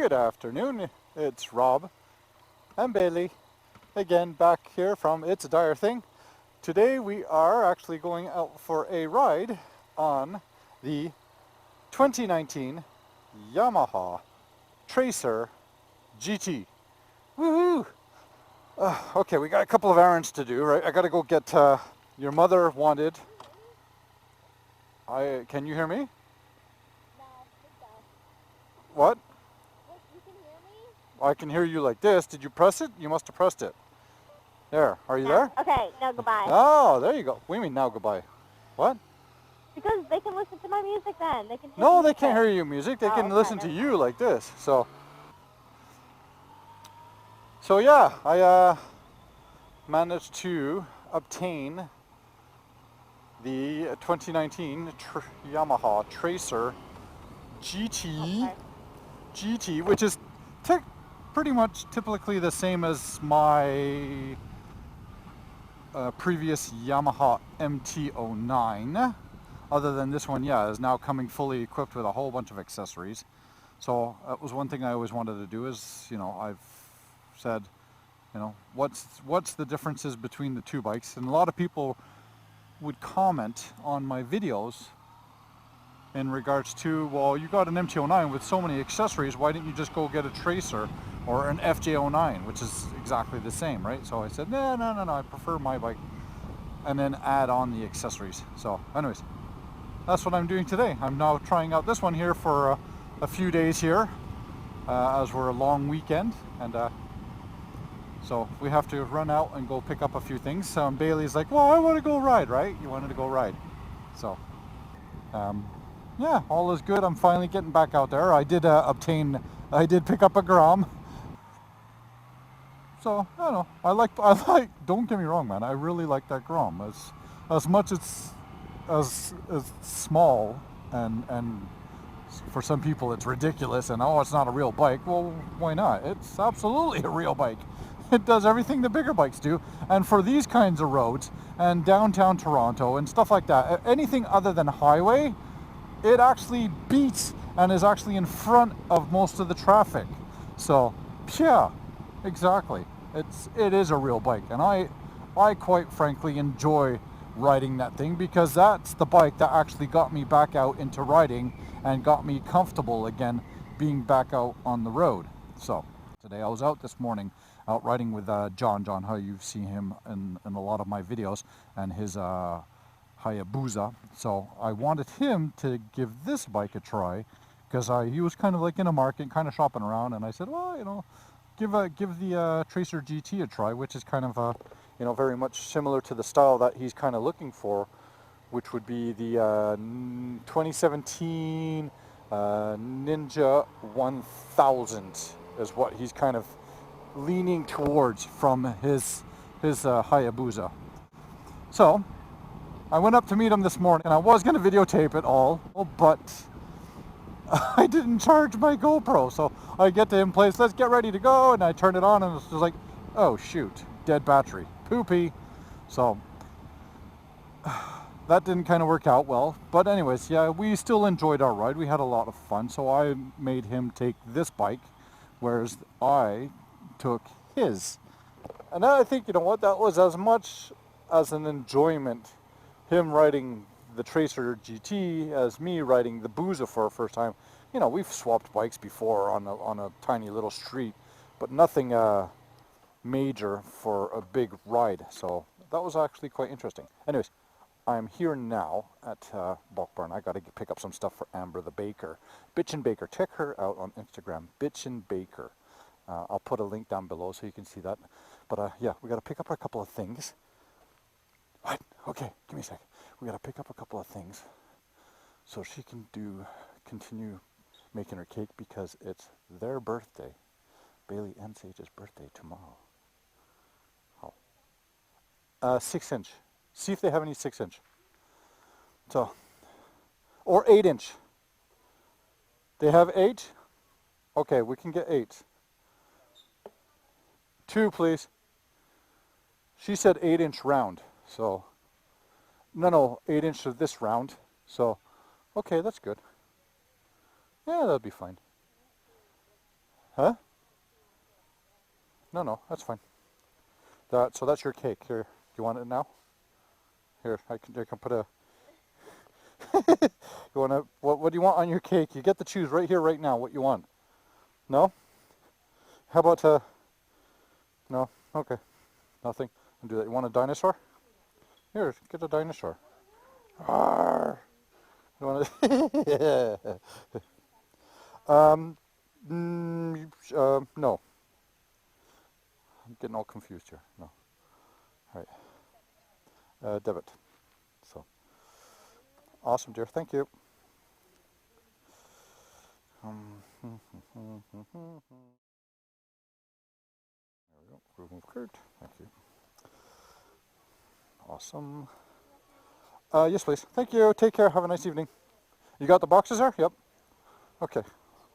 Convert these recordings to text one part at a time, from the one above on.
Good afternoon, it's Rob and Bailey again back here from Its Dyer thing. Today we are actually going out for a ride on the 2019 Yamaha Tracer GT. Woohoo! Okay, we got a couple of errands to do, right? I gotta go get, your mother wanted. Can you hear me? No, What? you can hear me? I can hear you like this. Did you press it? You must have pressed it. There. Are you there? Okay, now goodbye. Oh, there you go. What do you mean now goodbye? What? Because they can listen to my music then. They can hear No, the they music. can't hear you music. They can okay, listen to never you like this. So yeah, I managed to obtain the 2019 Yamaha Tracer GT. Okay. GT, which is pretty much typically the same as my previous Yamaha MT-09. Other than this one, yeah, is now coming fully equipped with a whole bunch of accessories. So that was one thing I always wanted to do is, you know, I've said, you know, what's the differences between the two bikes? And a lot of people would comment on my videos in regards to, well, you got an MT-09 with so many accessories, why didn't you just go get a Tracer or an FJ-09, which is exactly the same, right? So I said, no, I prefer my bike, and then add on the accessories. So anyways, that's what I'm doing today. I'm now trying out this one here for a few days here, as we're a long weekend, and so we have to run out and go pick up a few things. Bailey's like, well, I want to go ride, right? You wanted to go ride. So yeah, all is good. I'm finally getting back out there. I did pick up a Grom. So, I don't know. I like, don't get me wrong, man. I really like that Grom. As much as small and for some people it's ridiculous and, oh, it's not a real bike. Well, why not? It's absolutely a real bike. It does everything the bigger bikes do. And for these kinds of roads and downtown Toronto and stuff like that, anything other than highway, it actually beats and is actually in front of most of the traffic. So, yeah, exactly. It is a real bike, and I quite frankly enjoy riding that thing because that's the bike that actually got me back out into riding and got me comfortable again being back out on the road. So today I was out this morning out riding with John, how you've seen him in a lot of my videos, and his Hayabusa. So I wanted him to give this bike a try because he was kind of like in a market, kind of shopping around, and I said, well, you know, give the Tracer GT a try, which is kind of you know, very much similar to the style that he's kind of looking for, which would be the 2017 Ninja 1000 is what he's kind of leaning towards from his Hayabusa. So I went up to meet him this morning, and I was going to videotape it all, but I didn't charge my GoPro. So I get to him place, let's get ready to go, and I turn it on, and it's just like, oh shoot, dead battery, poopy. So that didn't kind of work out well. But anyways, yeah, we still enjoyed our ride. We had a lot of fun. So I made him take this bike, whereas I took his. And I think, you know what, that was as much as an enjoyment, him riding the Tracer GT as me riding the Busa for the first time. You know, we've swapped bikes before on a tiny little street, but nothing major for a big ride. So that was actually quite interesting. Anyways, I'm here now at Bulk Barn. I got to pick up some stuff for Amber the baker. Bitchin' Baker. Check her out on Instagram. Bitchin' Baker. I'll put a link down below so you can see that. But yeah, we got to pick up a couple of things. What? Okay, give me a sec. We got to pick up a couple of things so she can continue making her cake because it's their birthday. Bailey and Sage's birthday tomorrow. Oh. 6-inch. See if they have any 6-inch. So, or 8-inch. They have 8? Okay, we can get 8. 2, please. She said 8-inch round. So, no, 8-inch of this round. So, okay, that's good. Yeah, that'll be fine. Huh? No, that's fine. So that's your cake. Here, do you want it now? Here, I can put a... You want to... What do you want on your cake? You get to choose right here, right now, what you want. No? How about... No? Okay. Nothing. I'll do that. You want a dinosaur? Here, get a dinosaur. Arr. You want to... No. I'm getting all confused here. No. All right. Debit. So. Awesome, dear. Thank you. There we go. Remove card. Thank you. Awesome. Yes, please. Thank you. Take care. Have a nice evening. You got the boxes there? Yep. Okay.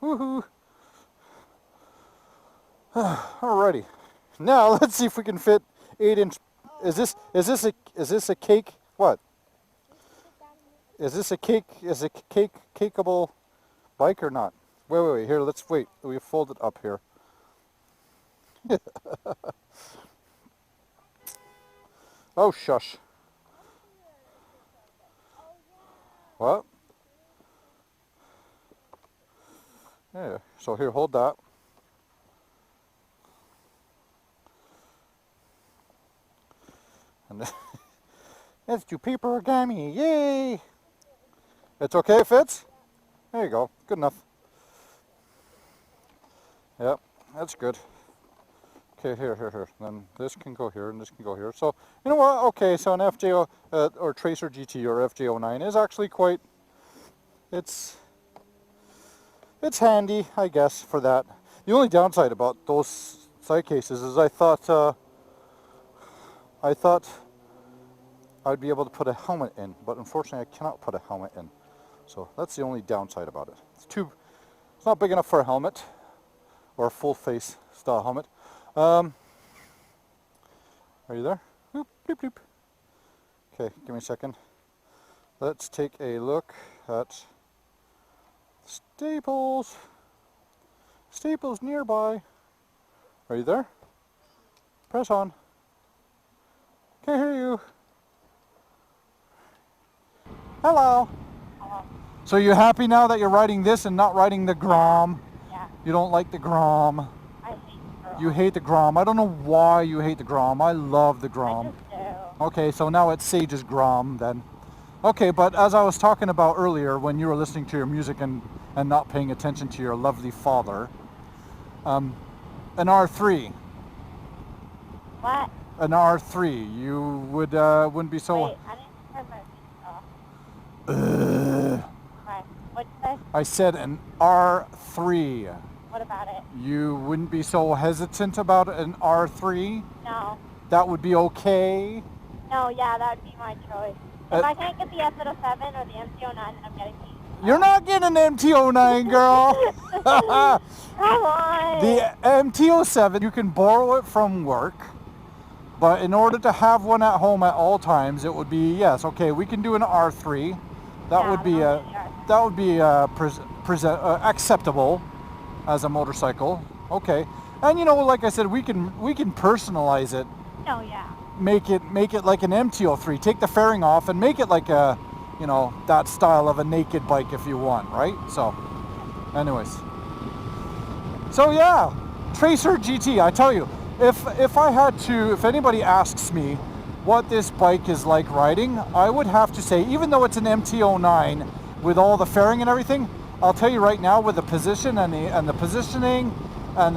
Woohoo. Alrighty. Now let's see if we can fit 8-inch. Is this a cake? What? Is this a cake? Is it cakeable bike or not? Wait. Here, let's wait. We fold it up here. Oh, shush. What? Yeah. So here, hold that. And let's do paper origami. Yay! It's okay, it fits? There you go. Good enough. Yep, that's good. Okay, here. Then this can go here and this can go here. So, you know what? Okay, so an FJ or Tracer GT or FJ09 is actually quite... It's handy, I guess, for that. The only downside about those side cases is I thought I'd be able to put a helmet in, but unfortunately I cannot put a helmet in. So that's the only downside about it. It's not big enough for a helmet, or a full face style helmet. Are you there? Boop, bloop, bloop. Okay, give me a second. Let's take a look at Staples. Staples nearby. Are you there? Press on. Can't hear you. Hello. Hello. So you happy now that you're riding this and not riding the Grom? Yeah. You don't like the Grom. I hate the Grom. You hate the Grom. I don't know why you hate the Grom. I love the Grom. I just do. Okay, so now it's Sage's Grom then. Okay, but as I was talking about earlier when you were listening to your music and not paying attention to your lovely father, an R3. What? An R3. You wouldn't be so... Wait, I didn't turn my feet off. Right. What'd you say? I said an R3. What about it? You wouldn't be so hesitant about an R3? No. That would be okay? No, yeah, that would be my choice. If I can't get the S07 or the MT09, then I'm getting the... You're not getting an MT09, girl! Come on! The MT07, you can borrow it from work, but in order to have one at home at all times, it would be, yes, okay, we can do an R3. That would be acceptable as a motorcycle. Okay. And you know, like I said, we can personalize it. Oh, yeah. Make it like an MT03. Take the fairing off and make it like a, you know, that style of a naked bike if you want, right? So, anyways. So yeah, Tracer GT. I tell you, if anybody asks me what this bike is like riding, I would have to say, even though it's an MT09 with all the fairing and everything, I'll tell you right now with the position and the positioning and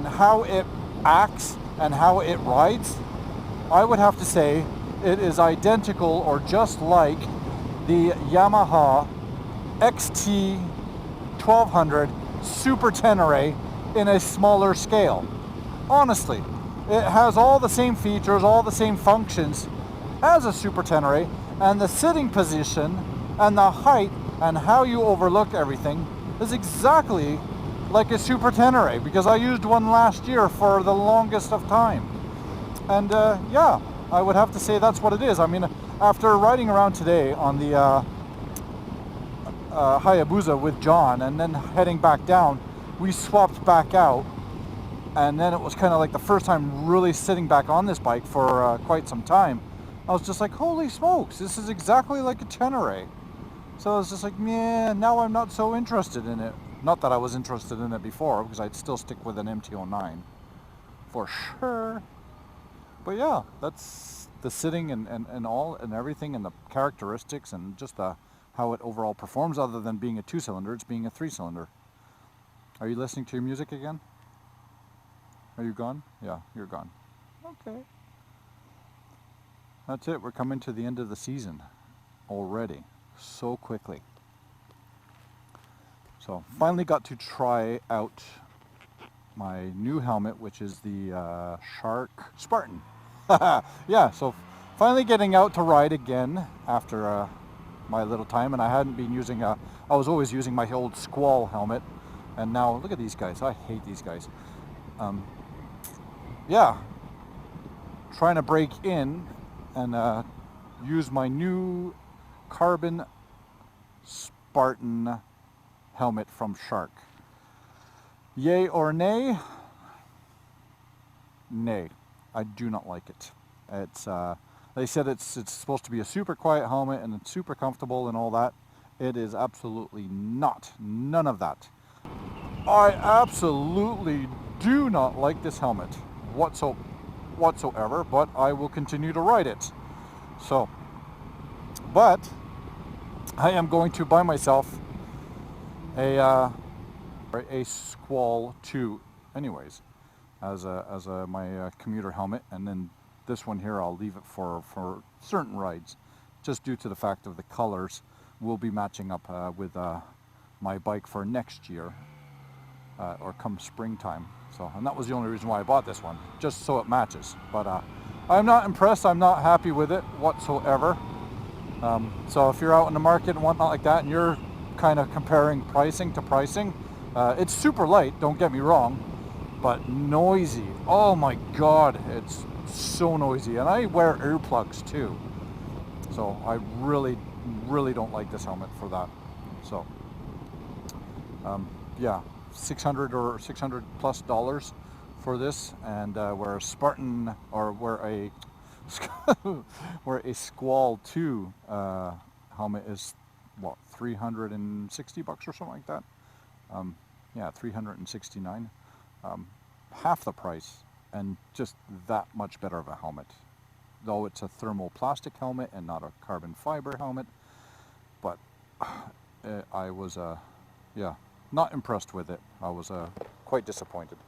how it acts and how it rides, I would have to say it is identical or just like the Yamaha XT 1200 Super Tenere in a smaller scale. Honestly, it has all the same features, all the same functions as a Super Tenere, and the sitting position and the height and how you overlook everything is exactly like a Super Tenere, because I used one last year for the longest of time. And yeah, I would have to say that's what it is. I mean, after riding around today on the Hayabusa with John and then heading back down, we swapped back out, and then it was kind of like the first time really sitting back on this bike for quite some time. I was just like, holy smokes, this is exactly like a Tenere. So I was just like, yeah, now I'm not so interested in it. Not that I was interested in it before, because I'd still stick with an MT-09 for sure. But yeah, that's the sitting and all and everything, and the characteristics, and just how it overall performs. Other than being a 2-cylinder, it's being a 3-cylinder. Are you listening to your music again? Are you gone? Yeah, you're gone. Okay. That's it. We're coming to the end of the season already. So quickly. So finally got to try out my new helmet, which is the Shark Spartan. Yeah, so finally getting out to ride again after my little time, and I hadn't been using I was always using my old Squall helmet, and now look at these guys. I hate these guys. Yeah, trying to break in and use my new carbon Spartan helmet from Shark. Yay or nay? Nay. I do not like it. It's they said it's supposed to be a super quiet helmet and it's super comfortable and all that. It is absolutely not. None of that. I absolutely do not like this helmet whatsoever, but I will continue to ride it. So, but I am going to buy myself a Squall 2 anyways, as my commuter helmet, and then this one here I'll leave it for certain rides, just due to the fact of the colors will be matching up with my bike for next year, or come springtime. So, and that was the only reason why I bought this one, just so it matches. But I'm not impressed. I'm not happy with it whatsoever. So if you're out in the market and whatnot like that, and you're kind of comparing pricing to pricing, it's super light, don't get me wrong, but noisy. Oh my god, it's so noisy. And I wear earplugs too, so I really don't like this helmet for that. So yeah, $600 plus for this, and where a Spartan, or where a Squall 2 helmet is what, $360 or something like that. Yeah, 369. Half the price, and just that much better of a helmet. Though it's a thermoplastic helmet and not a carbon fiber helmet, but I was yeah, not impressed with it. I was quite disappointed.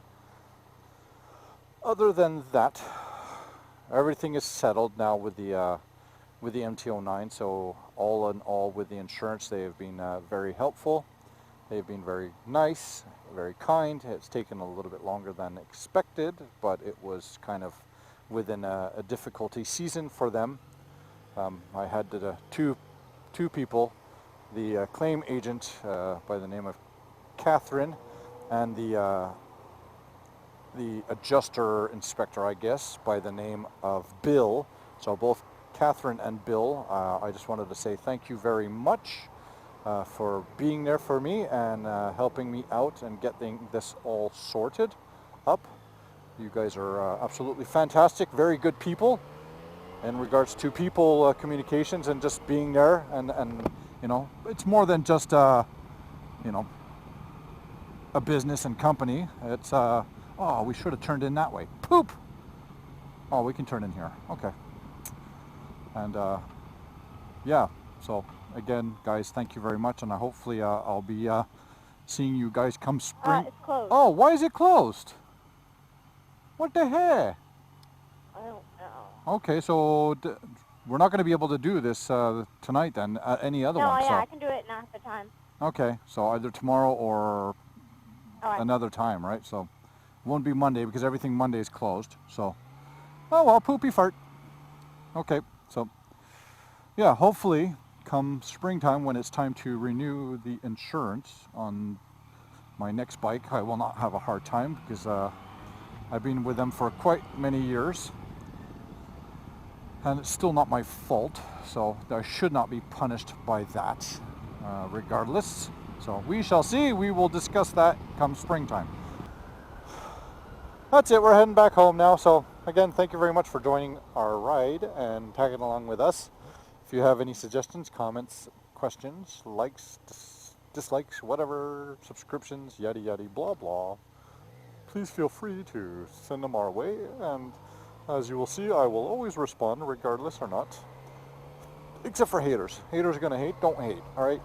Other than that, everything is settled now with the MT-09. So all in all, with the insurance, they have been very helpful. They've been very nice, very kind. It's taken a little bit longer than expected, but it was kind of within a difficulty season for them. I had two people, the claim agent by the name of Catherine, and the adjuster inspector, I guess, by the name of Bill. So both Catherine and Bill, I just wanted to say thank you very much for being there for me and helping me out and getting this all sorted up. You guys are absolutely fantastic, very good people in regards to people communications and just being there, and you know, it's more than just you know, a business and company. It's oh, we should have turned in that way. Poop. Oh, we can turn in here. Okay. And yeah, so again, guys, thank you very much, and hopefully I'll be seeing you guys come spring. It's closed. Oh, why is it closed? What the heck? I don't know. Okay, so we're not going to be able to do this tonight then, any other No, one. yeah, So. I can do it another time. Okay, so either tomorrow or another time, right? So it won't be Monday because everything Monday is closed. So, oh well, poopy fart. Okay, so yeah, hopefully come springtime, when it's time to renew the insurance on my next bike, I will not have a hard time, because I've been with them for quite many years, and it's still not my fault, so I should not be punished by that regardless. So we shall see. We will discuss that come springtime. That's it. We're heading back home now. So again, thank you very much for joining our ride and tagging along with us. If you have any suggestions, comments, questions, likes, dislikes, whatever, subscriptions, yada yada, blah blah, please feel free to send them our way. And as you will see, I will always respond regardless or not. Except for haters. Haters are gonna hate. Don't hate. All right.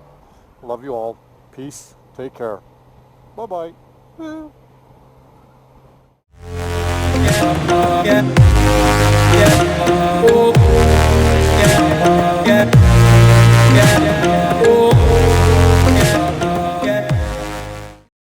Love you all. Peace. Take care. Bye bye. Yeah.